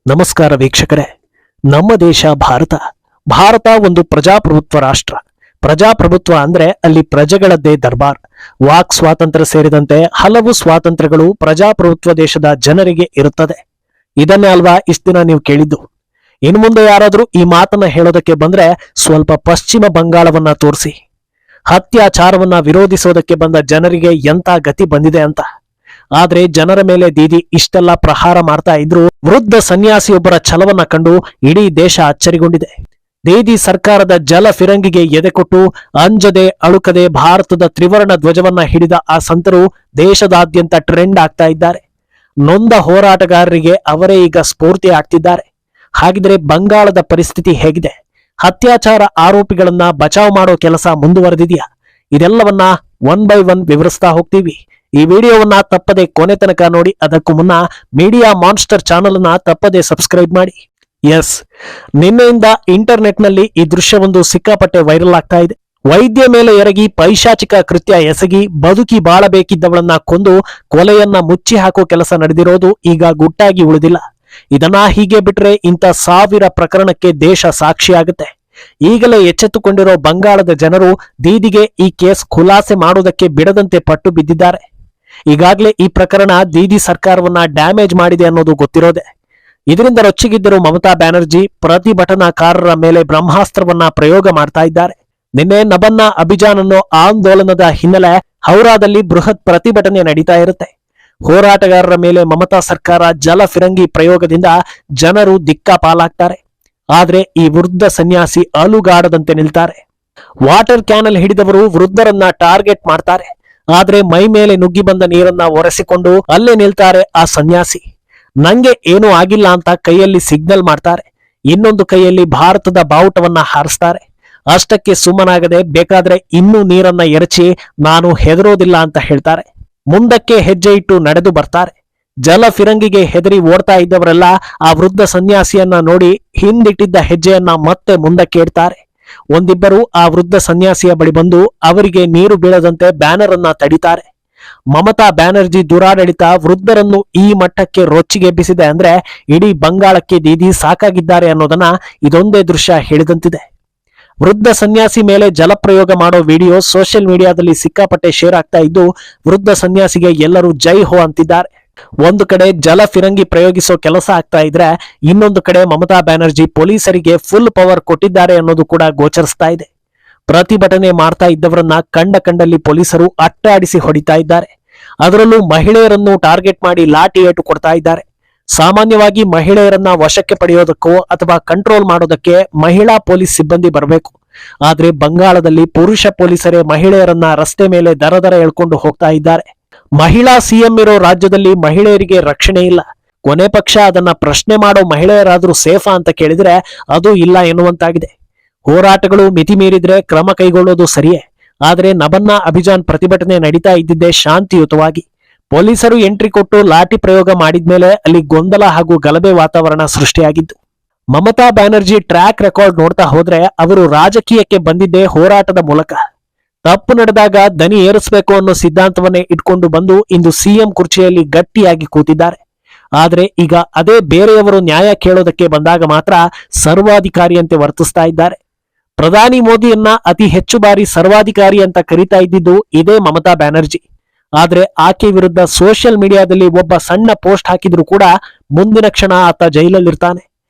ನಮಸ್ಕಾರ ವೀಕ್ಷಕರೇ. ನಮ್ಮ ದೇಶ ಭಾರತ ಒಂದು ಪ್ರಜಾಪ್ರಭುತ್ವ ರಾಷ್ಟ್ರ. ಪ್ರಜಾಪ್ರಭುತ್ವ ಅಂದ್ರೆ ಅಲ್ಲಿ ಪ್ರಜೆಗಳದ್ದೇ ದರ್ಬಾರ್. ವಾಕ್ ಸ್ವಾತಂತ್ರ್ಯ ಸೇರಿದಂತೆ ಹಲವು ಸ್ವಾತಂತ್ರ್ಯಗಳು ಪ್ರಜಾಪ್ರಭುತ್ವ ದೇಶದ ಜನರಿಗೆ ಇರುತ್ತದೆ. ಇದನ್ನೇ ಅಲ್ವಾ ಇಷ್ಟ ದಿನ ನೀವು ಕೇಳಿದ್ದು. ಇನ್ನು ಮುಂದೆ ಯಾರಾದ್ರೂ ಈ ಮಾತನ್ನ ಹೇಳೋದಕ್ಕೆ ಬಂದ್ರೆ ಸ್ವಲ್ಪ ಪಶ್ಚಿಮ ಬಂಗಾಳವನ್ನ ತೋರಿಸಿ. ಅತ್ಯಾಚಾರವನ್ನ ವಿರೋಧಿಸೋದಕ್ಕೆ ಬಂದ ಜನರಿಗೆ ಎಂತ ಗತಿ ಬಂದಿದೆ ಅಂತ. ಆದ್ರೆ ಜನರ ಮೇಲೆ ದೀದಿ ಇಷ್ಟೆಲ್ಲ ಪ್ರಹಾರ ಮಾಡ್ತಾ ಇದ್ರು ವೃದ್ಧ ಸನ್ಯಾಸಿಯೊಬ್ಬರ ಛಲವನ್ನ ಕಂಡು ಇಡೀ ದೇಶ ಅಚ್ಚರಿಗೊಂಡಿದೆ. ದೀದಿ ಸರ್ಕಾರದ ಜಲ ಫಿರಂಗಿಗೆ ಎದೆಕೊಟ್ಟು ಅಂಜದೆ ಅಳುಕದೆ ಭಾರತದ ತ್ರಿವರ್ಣ ಧ್ವಜವನ್ನ ಹಿಡಿದ ಆ ಸಂತರು ದೇಶದಾದ್ಯಂತ ಟ್ರೆಂಡ್ ಆಗ್ತಾ ಇದ್ದಾರೆ. ನೊಂದ ಹೋರಾಟಗಾರರಿಗೆ ಅವರೇ ಈಗ ಸ್ಫೂರ್ತಿ ಆಗ್ತಿದ್ದಾರೆ. ಹಾಗಿದ್ರೆ ಬಂಗಾಳದ ಪರಿಸ್ಥಿತಿ ಹೇಗಿದೆ? ಅತ್ಯಾಚಾರ ಆರೋಪಿಗಳನ್ನ ಬಚಾವ್ ಮಾಡೋ ಕೆಲಸ ಮುಂದುವರೆದಿದೆಯಾ? ಇದೆಲ್ಲವನ್ನ ಒನ್ ಬೈ ಒನ್ ವಿವರಿಸ್ತಾ ಹೋಗ್ತೀವಿ. ಈ ವಿಡಿಯೋವನ್ನ ತಪ್ಪದೆ ಕೊನೆ ತನಕ ನೋಡಿ. ಅದಕ್ಕೂ ಮುನ್ನ ಮೀಡಿಯಾ ಮಾನ್ಸ್ಟರ್ ಚಾನೆಲ್ ಅನ್ನ ತಪ್ಪದೆ ಸಬ್ಸ್ಕ್ರೈಬ್ ಮಾಡಿ. ಎಸ್, ನಿನ್ನೆಯಿಂದ ಇಂಟರ್ನೆಟ್ ನಲ್ಲಿ ಈ ದೃಶ್ಯವೊಂದು ಸಿಕ್ಕಾಪಟ್ಟೆ ವೈರಲ್ ಆಗ್ತಾ ಇದೆ. ವೈದ್ಯ ಮೇಲೆ ಎರಗಿ ಪೈಶಾಚಿಕ ಕೃತ್ಯ ಎಸಗಿ ಬದುಕಿ ಬಾಳಬೇಕಿದ್ದವಳನ್ನ ಕೊಂದು ಕೊಲೆಯನ್ನ ಮುಚ್ಚಿ ಹಾಕೋ ಕೆಲಸ ನಡೆದಿರೋದು ಈಗ ಗುಟ್ಟಾಗಿ ಉಳಿದಿಲ್ಲ. ಇದನ್ನ ಹೀಗೆ ಬಿಟ್ರೆ ಇಂಥ 1000 ಪ್ರಕರಣಕ್ಕೆ ದೇಶ ಸಾಕ್ಷಿಯಾಗುತ್ತೆ. ಈಗಲೇ ಎಚ್ಚೆತ್ತುಕೊಂಡಿರೋ ಬಂಗಾಳದ ಜನರು ದೀದಿಗೆ ಈ ಕೇಸ್ ಖುಲಾಸೆ ಮಾಡೋದಕ್ಕೆ ಬಿಡದಂತೆ ಪಟ್ಟು ಬಿದ್ದಿದ್ದಾರೆ. ಈಗಾಗಲೇ ಈ ಪ್ರಕರಣ ದೀದಿ ಸರ್ಕಾರವನ್ನ ಡ್ಯಾಮೇಜ್ ಮಾಡಿದೆ ಅನ್ನೋದು ಗೊತ್ತಿರೋದೆ. ಇದರಿಂದ ರೊಚ್ಚಿಗಿದ್ದರು ಮಮತಾ ಬ್ಯಾನರ್ಜಿ ಪ್ರತಿಭಟನಾಕಾರರ ಮೇಲೆ ಬ್ರಹ್ಮಾಸ್ತ್ರವನ್ನ ಪ್ರಯೋಗ ಮಾಡ್ತಾ ಇದ್ದಾರೆ. ನಿನ್ನೆ ನಬನ್ನ ಅಭಿಯಾನ್ ಅನ್ನೋ ಆಂದೋಲನದ ಹಿನ್ನೆಲೆ ಹೌರಾದಲ್ಲಿ ಬೃಹತ್ ಪ್ರತಿಭಟನೆ ನಡೀತಾ ಇರುತ್ತೆ. ಹೋರಾಟಗಾರರ ಮೇಲೆ ಮಮತಾ ಸರ್ಕಾರ ಜಲ ಫಿರಂಗಿ ಪ್ರಯೋಗದಿಂದ ಜನರು ದಿಕ್ಕಾಪಾಲಾಗ್ತಾರೆ. ಆದ್ರೆ ಈ ವೃದ್ಧ ಸನ್ಯಾಸಿ ಅಲುಗಾಡದಂತೆ ನಿಲ್ತಾರೆ. ವಾಟರ್ ಕ್ಯಾನಲ್ ಹಿಡಿದವರು ವೃದ್ಧರನ್ನ ಟಾರ್ಗೆಟ್ ಮಾಡ್ತಾರೆ. ಆದ್ರೆ ಮೈ ಮೇಲೆ ನುಗ್ಗಿ ಬಂದ ನೀರನ್ನ ಒರೆಸಿಕೊಂಡು ಅಲ್ಲೇ ನಿಲ್ತಾರೆ ಆ ಸನ್ಯಾಸಿ. ನಂಗೆ ಏನೂ ಆಗಿಲ್ಲ ಅಂತ ಕೈಯಲ್ಲಿ ಸಿಗ್ನಲ್ ಮಾಡ್ತಾರೆ. ಇನ್ನೊಂದು ಕೈಯಲ್ಲಿ ಭಾರತದ ಬಾವುಟವನ್ನ ಹಾರಿಸ್ತಾರೆ. ಅಷ್ಟಕ್ಕೆ ಸುಮ್ಮನಾಗದೆ ಬೇಕಾದ್ರೆ ಇನ್ನೂ ನೀರನ್ನ ಎರಚಿ ನಾನು ಹೆದರೋದಿಲ್ಲ ಅಂತ ಹೇಳ್ತಾರೆ. ಮುಂದಕ್ಕೆ ಹೆಜ್ಜೆ ಇಟ್ಟು ನಡೆದು ಬರ್ತಾರೆ. ಜಲ ಫಿರಂಗಿಗೆ ಹೆದರಿ ಓಡ್ತಾ ಇದ್ದವರೆಲ್ಲ ಆ ವೃದ್ಧ ಸನ್ಯಾಸಿಯನ್ನ ನೋಡಿ ಹಿಂದಿಟ್ಟಿದ್ದ ಹೆಜ್ಜೆಯನ್ನ ಮತ್ತೆ ಮುಂದಕ್ಕೆ ಇಡ್ತಾರೆ. ಒಂದಿಬ್ಬರು ಆ ವೃದ್ಧ ಸನ್ಯಾಸಿಯ ಬಳಿ ಬಂದು ಅವರಿಗೆ ನೀರು ಬೀಳದಂತೆ ಬ್ಯಾನರ್ ಅನ್ನ ತಡಿತಾರೆ. ಮಮತಾ ಬ್ಯಾನರ್ಜಿ ದುರಾಡಳಿತ ವೃದ್ಧರನ್ನು ಈ ಮಟ್ಟಕ್ಕೆ ರೊಚ್ಚಿಗೆಬ್ಬಿಸಿದೆ ಅಂದ್ರೆ ಇಡೀ ಬಂಗಾಳಕ್ಕೆ ದೀದಿ ಸಾಕಾಗಿದ್ದಾರೆ ಅನ್ನೋದನ್ನ ಇದೊಂದೇ ದೃಶ್ಯ ಹೇಳಿದಂತಿದೆ. ವೃದ್ಧ ಸನ್ಯಾಸಿ ಮೇಲೆ ಜಲಪ್ರಯೋಗ ಮಾಡೋ ವಿಡಿಯೋ ಸೋಷಿಯಲ್ ಮೀಡಿಯಾದಲ್ಲಿ ಸಿಕ್ಕಾಪಟ್ಟೆ ಶೇರ್ ಆಗ್ತಾ ಇದ್ದು ವೃದ್ಧ ಸನ್ಯಾಸಿಗೆ ಎಲ್ಲರೂ ಜೈ ಹೋ ಅಂತಿದ್ದಾರೆ. ಒಂದು ಕಡೆ ಜಲ ಫಿರಂಗಿ ಪ್ರಯೋಗಿಸೋ ಕೆಲಸ ಆಗ್ತಾ ಇದ್ರೆ ಇನ್ನೊಂದು ಕಡೆ ಮಮತಾ ಬ್ಯಾನರ್ಜಿ ಪೊಲೀಸರಿಗೆ ಫುಲ್ ಪವರ್ ಕೊಟ್ಟಿದ್ದಾರೆ ಅನ್ನೋದು ಕೂಡ ಗೋಚರಿಸ್ತಾ ಇದೆ. ಪ್ರತಿಭಟನೆ ಮಾಡ್ತಾ ಇದ್ದವರನ್ನ ಕಂಡಲ್ಲಿ ಪೊಲೀಸರು ಅಟ್ಟಾಡಿಸಿ ಹೊಡಿತಾ ಇದ್ದಾರೆ. ಅದರಲ್ಲೂ ಮಹಿಳೆಯರನ್ನು ಟಾರ್ಗೆಟ್ ಮಾಡಿ ಲಾಠಿ ಏಟು ಕೊಡ್ತಾ ಇದ್ದಾರೆ. ಸಾಮಾನ್ಯವಾಗಿ ಮಹಿಳೆಯರನ್ನ ವಶಕ್ಕೆ ಪಡೆಯೋದಕ್ಕೋ ಅಥವಾ ಕಂಟ್ರೋಲ್ ಮಾಡೋದಕ್ಕೆ ಮಹಿಳಾ ಪೊಲೀಸ್ ಸಿಬ್ಬಂದಿ ಬರಬೇಕು. ಆದ್ರೆ ಬಂಗಾಳದಲ್ಲಿ ಪುರುಷ ಪೊಲೀಸರೇ ಮಹಿಳೆಯರನ್ನ ರಸ್ತೆ ಮೇಲೆ ದರ ಎಳ್ಕೊಂಡು ಹೋಗ್ತಾ ಇದ್ದಾರೆ. ಮಹಿಳಾ ಸಿಎಂ ಇರೋ ರಾಜ್ಯದಲ್ಲಿ ಮಹಿಳೆಯರಿಗೆ ರಕ್ಷಣೆ ಇಲ್ಲ. ಕೊನೆ ಪಕ್ಷ ಅದನ್ನ ಪ್ರಶ್ನೆ ಮಾಡೋ ಮಹಿಳೆಯರಾದ್ರೂ ಸೇಫಾ ಅಂತ ಕೇಳಿದ್ರೆ ಅದು ಇಲ್ಲ ಎನ್ನುವಂತಾಗಿದೆ. ಹೋರಾಟಗಳು ಮಿತಿ ಮೀರಿದ್ರೆ ಕ್ರಮ ಕೈಗೊಳ್ಳೋದು ಸರಿಯೇ. ಆದ್ರೆ ನಬನ್ನ ಅಭಿಯಾನ್ ಪ್ರತಿಭಟನೆ ನಡೀತಾ ಇದ್ದಿದ್ದೇ ಶಾಂತಿಯುತವಾಗಿ. ಪೊಲೀಸರು ಎಂಟ್ರಿ ಕೊಟ್ಟು ಲಾಠಿ ಪ್ರಯೋಗ ಮಾಡಿದ್ಮೇಲೆ ಅಲ್ಲಿ ಗೊಂದಲ ಹಾಗೂ ಗಲಭೆ ವಾತಾವರಣ ಸೃಷ್ಟಿಯಾಗಿದ್ದು. ಮಮತಾ ಬ್ಯಾನರ್ಜಿ ಟ್ರ್ಯಾಕ್ ರೆಕಾರ್ಡ್ ನೋಡ್ತಾ ಹೋದ್ರೆ ಅವರು ರಾಜಕೀಯಕ್ಕೆ ಬಂದಿದ್ದೇ ಹೋರಾಟದ ಮೂಲಕ. ತಪ್ಪು ನಡೆದಾಗ ದನಿ ಏರಿಸಬೇಕು ಅನ್ನೋ ಸಿದ್ಧಾಂತವನ್ನೇ ಇಟ್ಕೊಂಡು ಬಂದು ಇಂದು ಸಿಎಂ ಕುರ್ಚಿಯಲ್ಲಿ ಗಟ್ಟಿಯಾಗಿ ಕೂತಿದ್ದಾರೆ. ಆದ್ರೆ ಈಗ ಅದೇ ಬೇರೆಯವರು ನ್ಯಾಯ ಕೇಳೋದಕ್ಕೆ ಬಂದಾಗ ಮಾತ್ರ ಸರ್ವಾಧಿಕಾರಿಯಂತೆ ವರ್ತಿಸ್ತಾ ಇದ್ದಾರೆ. ಪ್ರಧಾನಿ ಮೋದಿಯನ್ನ ಅತಿ ಹೆಚ್ಚು ಬಾರಿ ಸರ್ವಾಧಿಕಾರಿ ಅಂತ ಕರೀತಾ ಇದ್ದಿದ್ದು ಇದೇ ಮಮತಾ ಬ್ಯಾನರ್ಜಿ. ಆದ್ರೆ ಆಕೆ ವಿರುದ್ಧ ಸೋಷಿಯಲ್ ಮೀಡಿಯಾದಲ್ಲಿ ಒಬ್ಬ ಸಣ್ಣ ಪೋಸ್ಟ್ ಹಾಕಿದ್ರು ಕೂಡ ಮುಂದಿನ ಕ್ಷಣ ಆತ ಜೈಲಲ್ಲಿರ್ತಾನೆ.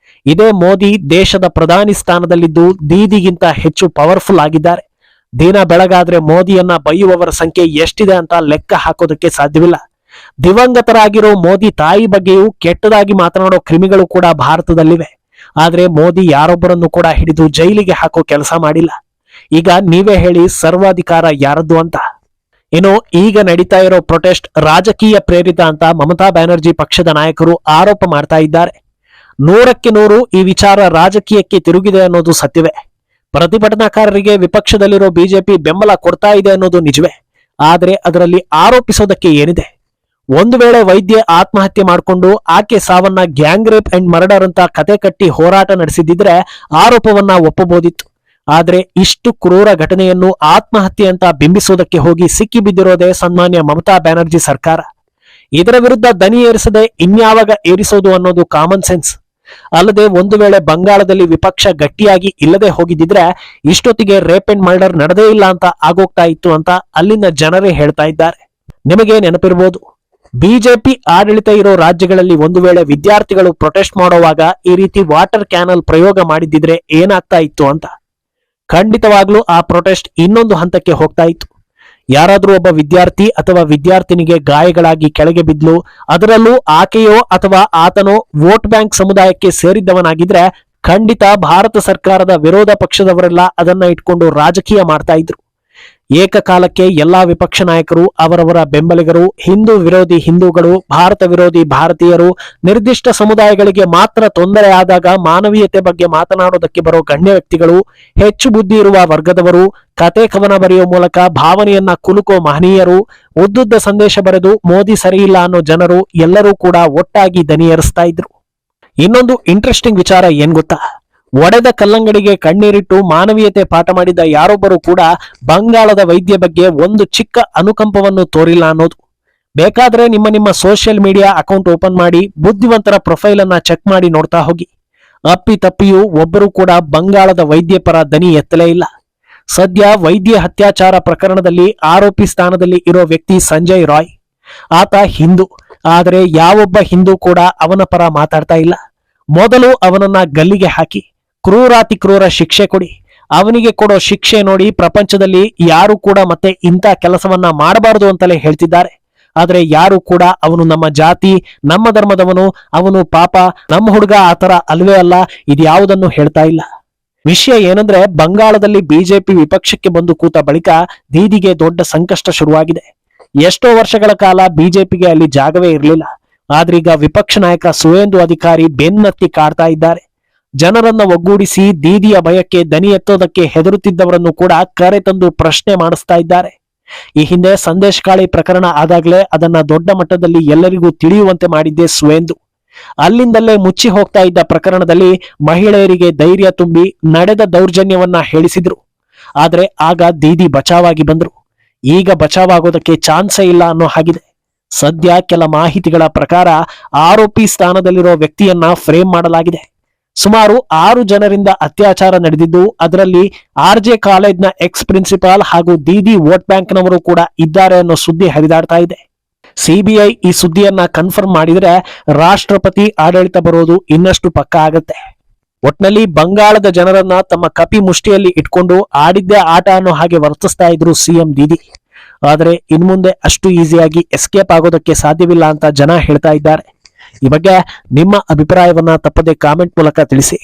ಇದೇ ಮೋದಿ ದೇಶದ ಪ್ರಧಾನಿ ಸ್ಥಾನದಲ್ಲಿದ್ದು ದೀದಿಗಿಂತ ಹೆಚ್ಚು ಪವರ್ಫುಲ್ ಆಗಿದ್ದಾರೆ. ದಿನ ಬೆಳಗಾದ್ರೆ ಮೋದಿಯನ್ನ ಬೈಯುವವರ ಸಂಖ್ಯೆ ಎಷ್ಟಿದೆ ಅಂತ ಲೆಕ್ಕ ಹಾಕೋದಕ್ಕೆ ಸಾಧ್ಯವಿಲ್ಲ. ದಿವಂಗತರಾಗಿರೋ ಮೋದಿ ತಾಯಿ ಬಗ್ಗೆಯೂ ಕೆಟ್ಟದಾಗಿ ಮಾತನಾಡೋ ಕ್ರಿಮಿಗಳು ಕೂಡ ಭಾರತದಲ್ಲಿವೆ. ಆದ್ರೆ ಮೋದಿ ಯಾರೊಬ್ಬರನ್ನು ಕೂಡ ಹಿಡಿದು ಜೈಲಿಗೆ ಹಾಕೋ ಕೆಲಸ ಮಾಡಿಲ್ಲ. ಈಗ ನೀವೇ ಹೇಳಿ ಸರ್ವಾಧಿಕಾರ ಯಾರದ್ದು ಅಂತ. ಇನ್ನು ಈಗ ನಡೀತಾ ಇರೋ ಪ್ರೊಟೆಸ್ಟ್ ರಾಜಕೀಯ ಪ್ರೇರಿತ ಅಂತ ಮಮತಾ ಬ್ಯಾನರ್ಜಿ ಪಕ್ಷದ ನಾಯಕರು ಆರೋಪ ಮಾಡ್ತಾ ಇದ್ದಾರೆ. 100ಕ್ಕೆ 100 ಈ ವಿಚಾರ ರಾಜಕೀಯಕ್ಕೆ ತಿರುಗಿದೆ ಅನ್ನೋದು ಸತ್ಯವೇ. ಪ್ರತಿಭಟನಾಕಾರರಿಗೆ ವಿಪಕ್ಷದಲ್ಲಿರೋ ಬಿಜೆಪಿ ಬೆಂಬಲ ಕೊಡ್ತಾ ಇದೆ ಅನ್ನೋದು ನಿಜವೇ. ಆದ್ರೆ ಅದರಲ್ಲಿ ಆರೋಪಿಸೋದಕ್ಕೆ ಏನಿದೆ? ಒಂದು ವೇಳೆ ವೈದ್ಯ ಆತ್ಮಹತ್ಯೆ ಮಾಡಿಕೊಂಡು ಆಕೆ ಸಾವನ್ನ ಗ್ಯಾಂಗ್ ರೇಪ್ ಅಂಡ್ ಮರ್ಡರ್ ಅಂತ ಕತೆ ಕಟ್ಟಿ ಹೋರಾಟ ನಡೆಸಿದ್ರೆ ಆರೋಪವನ್ನ ಒಪ್ಪಬಹುದಿತ್ತು. ಆದ್ರೆ ಇಷ್ಟು ಕ್ರೂರ ಘಟನೆಯನ್ನು ಆತ್ಮಹತ್ಯೆ ಅಂತ ಬಿಂಬಿಸೋದಕ್ಕೆ ಹೋಗಿ ಸಿಕ್ಕಿ ಬಿದ್ದಿರೋದೇ ಸನ್ಮಾನ್ಯ ಮಮತಾ ಬ್ಯಾನರ್ಜಿ ಸರ್ಕಾರ. ಇದರ ವಿರುದ್ಧ ದನಿ ಏರಿಸದೆ ಇನ್ಯಾವಾಗ ಏರಿಸೋದು ಅನ್ನೋದು ಕಾಮನ್ ಸೆನ್ಸ್. ಅಲ್ಲದೆ ಒಂದು ವೇಳೆ ಬಂಗಾಳದಲ್ಲಿ ವಿಪಕ್ಷ ಗಟ್ಟಿಯಾಗಿ ಇಲ್ಲದೆ ಹೋಗಿದ್ದಿದ್ರೆ ಇಷ್ಟೊತ್ತಿಗೆ ರೇಪ್ ಅಂಡ್ ಮರ್ಡರ್ ನಡೆದೇ ಇಲ್ಲ ಅಂತ ಆಗೋಗ್ತಾ ಇತ್ತು ಅಂತ ಅಲ್ಲಿನ ಜನರೇ ಹೇಳ್ತಾ ಇದ್ದಾರೆ. ನಿಮಗೆ ನೆನಪಿರಬಹುದು, ಬಿಜೆಪಿ ಆಡಳಿತ ಇರೋ ರಾಜ್ಯಗಳಲ್ಲಿ ಒಂದು ವೇಳೆ ವಿದ್ಯಾರ್ಥಿಗಳು ಪ್ರೊಟೆಸ್ಟ್ ಮಾಡುವಾಗ ಈ ರೀತಿ ವಾಟರ್ ಕ್ಯಾನಲ್ ಪ್ರಯೋಗ ಮಾಡಿದ್ದಿದ್ರೆ ಏನಾಗ್ತಾ ಇತ್ತು ಅಂತ. ಖಂಡಿತವಾಗ್ಲೂ ಆ ಪ್ರೊಟೆಸ್ಟ್ ಇನ್ನೊಂದು ಹಂತಕ್ಕೆ ಹೋಗ್ತಾ ಇತ್ತು. ಯಾರಾದ್ರೂ ಒಬ್ಬ ವಿದ್ಯಾರ್ಥಿ ಅಥವಾ ವಿದ್ಯಾರ್ಥಿನಿಗೆ ಗಾಯಗಳಾಗಿ ಕೆಳಗೆ ಬಿದ್ಲು, ಅದರಲ್ಲೂ ಆಕೆಯೋ ಅಥವಾ ಆತನೋ ವೋಟ್ ಬ್ಯಾಂಕ್ ಸಮುದಾಯಕ್ಕೆ ಸೇರಿದ್ದವನಾಗಿದ್ರೆ ಖಂಡಿತ ಭಾರತ ಸರ್ಕಾರದ ವಿರೋಧ ಪಕ್ಷದವರೆಲ್ಲ ಅದನ್ನ ಇಟ್ಕೊಂಡು ರಾಜಕೀಯ ಮಾಡ್ತಾ ಇದ್ರು. ಏಕಕಾಲಕ್ಕೆ ಎಲ್ಲಾ ವಿಪಕ್ಷ ನಾಯಕರು, ಅವರವರ ಬೆಂಬಲಿಗರು, ಹಿಂದೂ ವಿರೋಧಿ ಹಿಂದೂಗಳು, ಭಾರತ ವಿರೋಧಿ ಭಾರತೀಯರು, ನಿರ್ದಿಷ್ಟ ಸಮುದಾಯಗಳಿಗೆ ಮಾತ್ರ ತೊಂದರೆ ಆದಾಗ ಮಾನವೀಯತೆ ಬಗ್ಗೆ ಮಾತನಾಡೋದಕ್ಕೆ ಬರೋ ಗಣ್ಯ ವ್ಯಕ್ತಿಗಳು, ಹೆಚ್ಚು ಬುದ್ಧಿ ಇರುವ ವರ್ಗದವರು, ಕತೆ ಕವನ ಬರೆಯುವ ಮೂಲಕ ಭಾವನೆಯನ್ನ ಕುಲುಕೋ ಮಹನೀಯರು, ಉದ್ದುದ್ದ ಸಂದೇಶ ಬರೆದು ಮೋದಿ ಸರಿಯಿಲ್ಲ ಅನ್ನೋ ಜನರು ಎಲ್ಲರೂ ಕೂಡ ಒಟ್ಟಾಗಿ ದನಿಯೇರಿಸ್ತಾ ಇದ್ರು. ಇನ್ನೊಂದು ಇಂಟ್ರೆಸ್ಟಿಂಗ್ ವಿಚಾರ ಏನ್ ಗೊತ್ತಾ, ಒಡೆದ ಕಲ್ಲಂಗಡಿಗೆ ಕಣ್ಣೀರಿಟ್ಟು ಮಾನವೀಯತೆ ಪಾಠ ಮಾಡಿದ ಯಾರೊಬ್ಬರು ಕೂಡ ಬಂಗಾಳದ ವೈದ್ಯ ಬಗ್ಗೆ ಒಂದು ಚಿಕ್ಕ ಅನುಕಂಪವನ್ನು ತೋರಿಲ್ಲ ಅನ್ನೋದು. ಬೇಕಾದ್ರೆ ನಿಮ್ಮ ಸೋಷಿಯಲ್ ಮೀಡಿಯಾ ಅಕೌಂಟ್ ಓಪನ್ ಮಾಡಿ ಬುದ್ಧಿವಂತರ ಪ್ರೊಫೈಲ್ ಅನ್ನ ಚೆಕ್ ಮಾಡಿ ನೋಡ್ತಾ ಹೋಗಿ. ಅಪ್ಪಿ ತಪ್ಪಿಯೂ ಒಬ್ಬರು ಕೂಡ ಬಂಗಾಳದ ವೈದ್ಯ ಪರ ದನಿ ಎತ್ತಲೇ ಇಲ್ಲ. ಸದ್ಯ ವೈದ್ಯ ಹತ್ಯಾಚಾರ ಪ್ರಕರಣದಲ್ಲಿ ಆರೋಪಿ ಸ್ಥಾನದಲ್ಲಿ ಇರೋ ವ್ಯಕ್ತಿ ಸಂಜಯ್ ರಾಯ್. ಆತ ಹಿಂದೂ, ಆದರೆ ಯಾವೊಬ್ಬ ಹಿಂದೂ ಕೂಡ ಅವನ ಪರ ಮಾತಾಡ್ತಾ ಇಲ್ಲ. ಮೊದಲು ಅವನನ್ನ ಗಲ್ಲಿಗೆ ಹಾಕಿ ಕ್ರೂರಾತಿ ಕ್ರೂರ ಶಿಕ್ಷೆ ಕೊಡಿ. ಅವನಿಗೆ ಕೊಡೋ ಶಿಕ್ಷೆ ನೋಡಿ ಪ್ರಪಂಚದಲ್ಲಿ ಯಾರು ಕೂಡ ಮತ್ತೆ ಇಂಥ ಕೆಲಸವನ್ನ ಮಾಡಬಾರದು ಅಂತಲೇ ಹೇಳ್ತಿದ್ದಾರೆ. ಆದ್ರೆ ಯಾರು ಕೂಡ ಅವನು ನಮ್ಮ ಜಾತಿ, ನಮ್ಮ ಧರ್ಮದವನು, ಅವನು ಪಾಪ, ನಮ್ಮ ಹುಡುಗ ಆತರ ಅಲ್ವೇ ಅಲ್ಲ, ಇದ್ಯಾವುದನ್ನು ಹೇಳ್ತಾ ಇಲ್ಲ. ವಿಷಯ ಏನಂದ್ರೆ, ಬಂಗಾಳದಲ್ಲಿ ಬಿಜೆಪಿ ವಿಪಕ್ಷಕ್ಕೆ ಬಂದು ಕೂತ ಬಳಿಕ ದೀದಿಗೆ ದೊಡ್ಡ ಸಂಕಷ್ಟ ಶುರುವಾಗಿದೆ. ಎಷ್ಟೋ ವರ್ಷಗಳ ಕಾಲ ಬಿಜೆಪಿಗೆ ಅಲ್ಲಿ ಜಾಗವೇ ಇರಲಿಲ್ಲ. ಆದ್ರೀಗ ವಿಪಕ್ಷ ನಾಯಕ ಸುವೇಂದು ಅಧಿಕಾರಿ ಬೆನ್ನತ್ತಿ ಕಾಡ್ತಾ ಇದ್ದಾರೆ. ಜನರನ್ನ ಒಗ್ಗೂಡಿಸಿ ದೀದಿಯ ಭಯಕ್ಕೆ ದನಿ ಎತ್ತೋದಕ್ಕೆ ಹೆದರುತ್ತಿದ್ದವರನ್ನು ಕೂಡ ಕರೆ ತಂದು ಪ್ರಶ್ನೆ ಮಾಡಿಸ್ತಾ ಇದ್ದಾರೆ. ಈ ಹಿಂದೆ ಸಂದೇಶ್ ಕಾಳಿ ಪ್ರಕರಣ ಆದಾಗಲೇ ಅದನ್ನ ದೊಡ್ಡ ಮಟ್ಟದಲ್ಲಿ ಎಲ್ಲರಿಗೂ ತಿಳಿಯುವಂತೆ ಮಾಡಿದ್ದೆ ಸುವೇಂದು. ಅಲ್ಲಿಂದಲೇ ಮುಚ್ಚಿ ಹೋಗ್ತಾ ಇದ್ದ ಪ್ರಕರಣದಲ್ಲಿ ಮಹಿಳೆಯರಿಗೆ ಧೈರ್ಯ ತುಂಬಿ ನಡೆದ ದೌರ್ಜನ್ಯವನ್ನ ಹೇಳಿಸಿದ್ರು. ಆದ್ರೆ ಆಗ ದೀದಿ ಬಚಾವಾಗಿ ಬಂದ್ರು. ಈಗ ಬಚಾವಾಗೋದಕ್ಕೆ ಚಾನ್ಸೇ ಇಲ್ಲ ಅನ್ನೋ ಹಾಗಿದೆ. ಸದ್ಯ ಕೆಲ ಮಾಹಿತಿಗಳ ಪ್ರಕಾರ ಆರೋಪಿ ಸ್ಥಾನದಲ್ಲಿರೋ ವ್ಯಕ್ತಿಯನ್ನ ಫ್ರೇಮ್ ಮಾಡಲಾಗಿದೆ. ಸುಮಾರು 6 ಜನರಿಂದ ಅತ್ಯಾಚಾರ ನಡೆದಿದ್ದು, ಅದರಲ್ಲಿ RJ ಕಾಲೇಜ್ನ ಎಕ್ಸ್ ಪ್ರಿನ್ಸಿಪಾಲ್ ಹಾಗೂ ದೀದಿ ವೋಟ್ ಬ್ಯಾಂಕ್ನವರು ಕೂಡ ಇದ್ದಾರೆ ಅನ್ನೋ ಸುದ್ದಿ ಹರಿದಾಡ್ತಾ ಇದೆ. ಸಿಬಿಐ ಈ ಸುದ್ದಿಯನ್ನ ಕನ್ಫರ್ಮ್ ಮಾಡಿದ್ರೆ ರಾಷ್ಟ್ರಪತಿ ಆಡಳಿತ ಬರೋದು ಇನ್ನಷ್ಟು ಪಕ್ಕ ಆಗತ್ತೆ. ಒಟ್ನಲ್ಲಿ ಬಂಗಾಳದ ಜನರನ್ನ ತಮ್ಮ ಕಪಿ ಮುಷ್ಟಿಯಲ್ಲಿ ಇಟ್ಕೊಂಡು ಆಡಿದ್ದೇ ಆಟ ಅನ್ನೋ ಹಾಗೆ ವರ್ತಿಸ್ತಾ ಇದ್ರು ಸಿಎಂ ದೀದಿ. ಆದ್ರೆ ಇನ್ಮುಂದೆ ಅಷ್ಟು ಈಸಿಯಾಗಿ ಎಸ್ಕೇಪ್ ಆಗೋದಕ್ಕೆ ಸಾಧ್ಯವಿಲ್ಲ ಅಂತ ಜನ ಹೇಳ್ತಾ ಇದ್ದಾರೆ. ಈ ಬಗ್ಗೆ ನಿಮ್ಮ ಅಭಿಪ್ರಾಯವನ್ನ ತಪ್ಪದೆ ಕಾಮೆಂಟ್ ಮೂಲಕ ತಿಳಿಸಿ.